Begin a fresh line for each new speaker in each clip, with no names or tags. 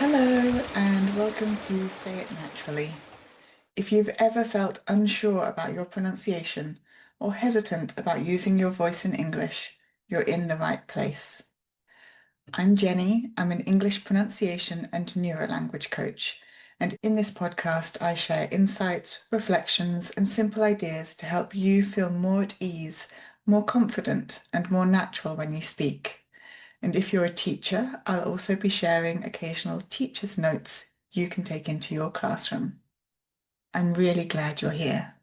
Hello, and welcome to Say It Naturally. If you've ever felt unsure about your pronunciation or hesitant about using your voice in English, you're in the right place. I'm Jenny. I'm an English pronunciation and neurolanguage coach. And in this podcast, I share insights, reflections, and simple ideas to help you feel more at ease, more confident, and more natural when you speak. And if you're a teacher, I'll also be sharing occasional teacher's notes you can take into your classroom. I'm really glad you're here.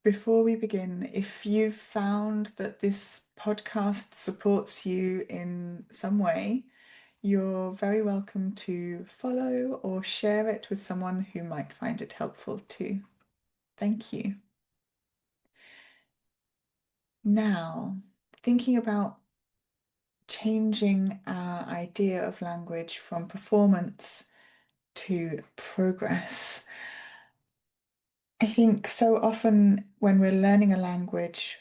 Before we begin, if you've found that this podcast supports you in some way, you're very welcome to follow or share it with someone who might find it helpful too. Thank you. Now, thinking about changing our idea of language from performance to progress. I think so often when we're learning a language,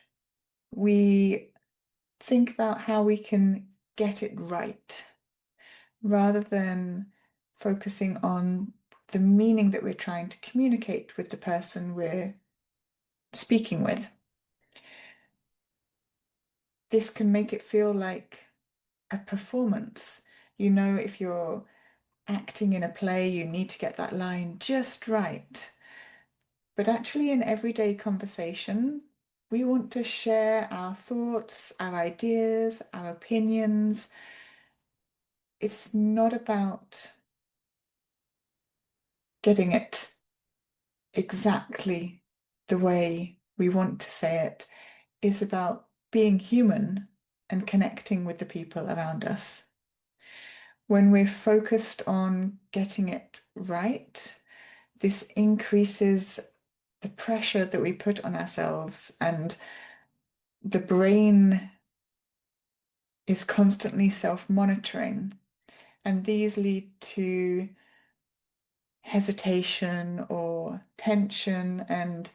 we think about how we can get it right rather than focusing on the meaning that we're trying to communicate with the person we're speaking with. This can make it feel like a performance. If you're acting in a play, you need to get that line just right. But actually, in everyday conversation, we want to share our thoughts, our ideas, our opinions. It's not about getting it exactly the way we want to say it. It's about being human and connecting with the people around us. When we're focused on getting it right, this increases the pressure that we put on ourselves, and the brain is constantly self-monitoring, and these lead to hesitation or tension and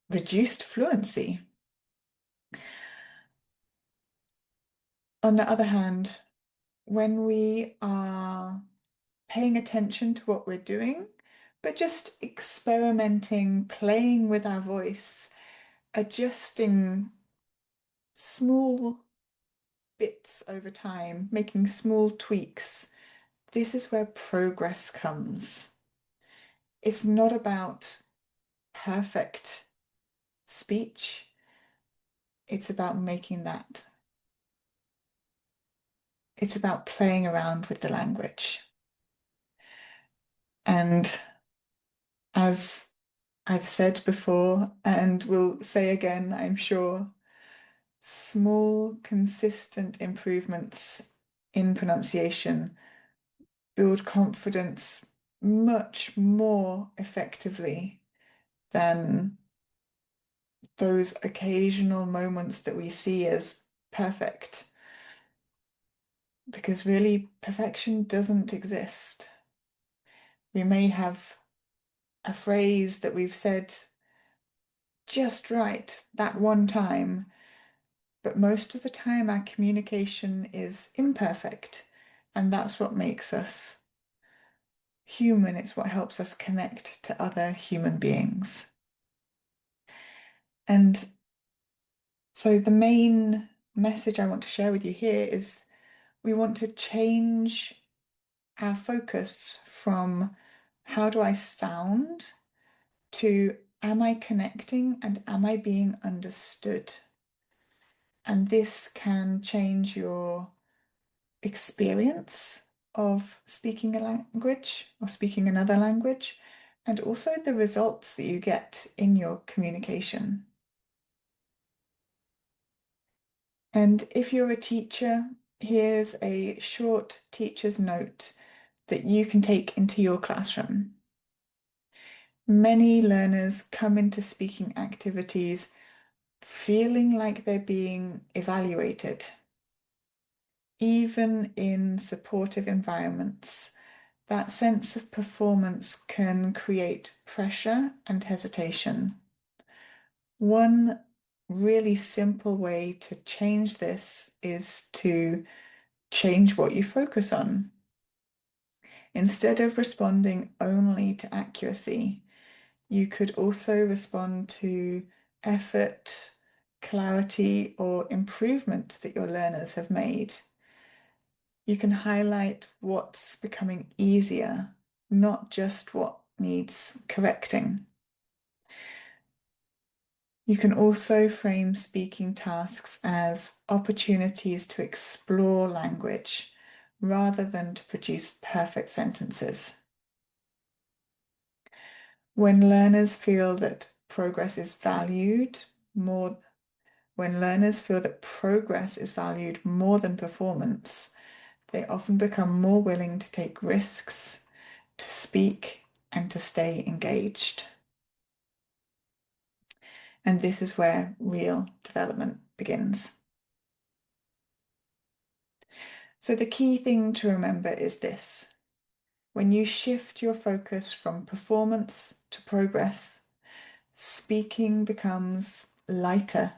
reduced fluency. On the other hand, when we are paying attention to what we're doing, but just experimenting, playing with our voice, adjusting small bits over time, making small tweaks, this is where progress comes. It's not about perfect speech. It's about making that. It's about playing around with the language. And as I've said before, and will say again, I'm sure, small, consistent improvements in pronunciation build confidence much more effectively than those occasional moments that we see as perfect. Because really, perfection doesn't exist. We may have a phrase that we've said just right that one time, but most of the time our communication is imperfect, and that's what makes us human. It's what helps us connect to other human beings. And so the main message I want to share with you here is we want to change our focus from how do I sound to am I connecting and am I being understood? And this can change your experience of speaking a language or speaking another language, and also the results that you get in your communication. And if you're a teacher, here's a short teacher's note that you can take into your classroom. Many learners come into speaking activities feeling like they're being evaluated, even in supportive environments. That sense of performance can create pressure and hesitation. One really simple way to change this is to change what you focus on. Instead of responding only to accuracy, you could also respond to effort, clarity, or improvement that your learners have made. You can highlight what's becoming easier, not just what needs correcting. You can also frame speaking tasks as opportunities to explore language rather than to produce perfect sentences. When learners feel that progress is valued more, when learners feel that progress is valued more than performance, they often become more willing to take risks, to speak, and to stay engaged. And this is where real development begins. So the key thing to remember is this. When you shift your focus from performance to progress, speaking becomes lighter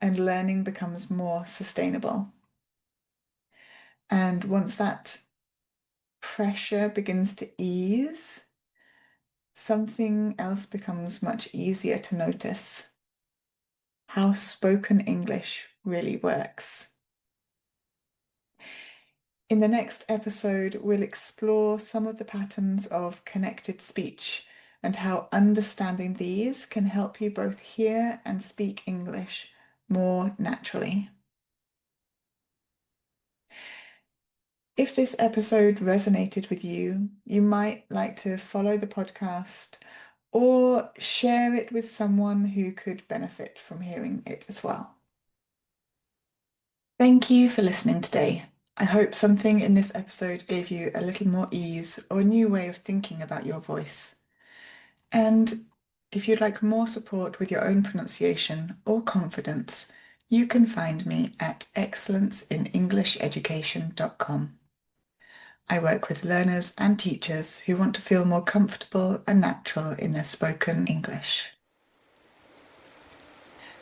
and learning becomes more sustainable. And once that pressure begins to ease, something else becomes much easier to notice. How spoken English really works. In the next episode, we'll explore some of the patterns of connected speech and how understanding these can help you both hear and speak English more naturally. If this episode resonated with you, you might like to follow the podcast or share it with someone who could benefit from hearing it as well. Thank you for listening today. I hope something in this episode gave you a little more ease or a new way of thinking about your voice. And if you'd like more support with your own pronunciation or confidence, you can find me at excellenceinenglisheducation.com. I work with learners and teachers who want to feel more comfortable and natural in their spoken English.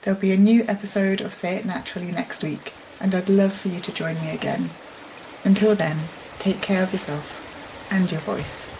There'll be a new episode of Say It Naturally next week, and I'd love for you to join me again. Until then, take care of yourself and your voice.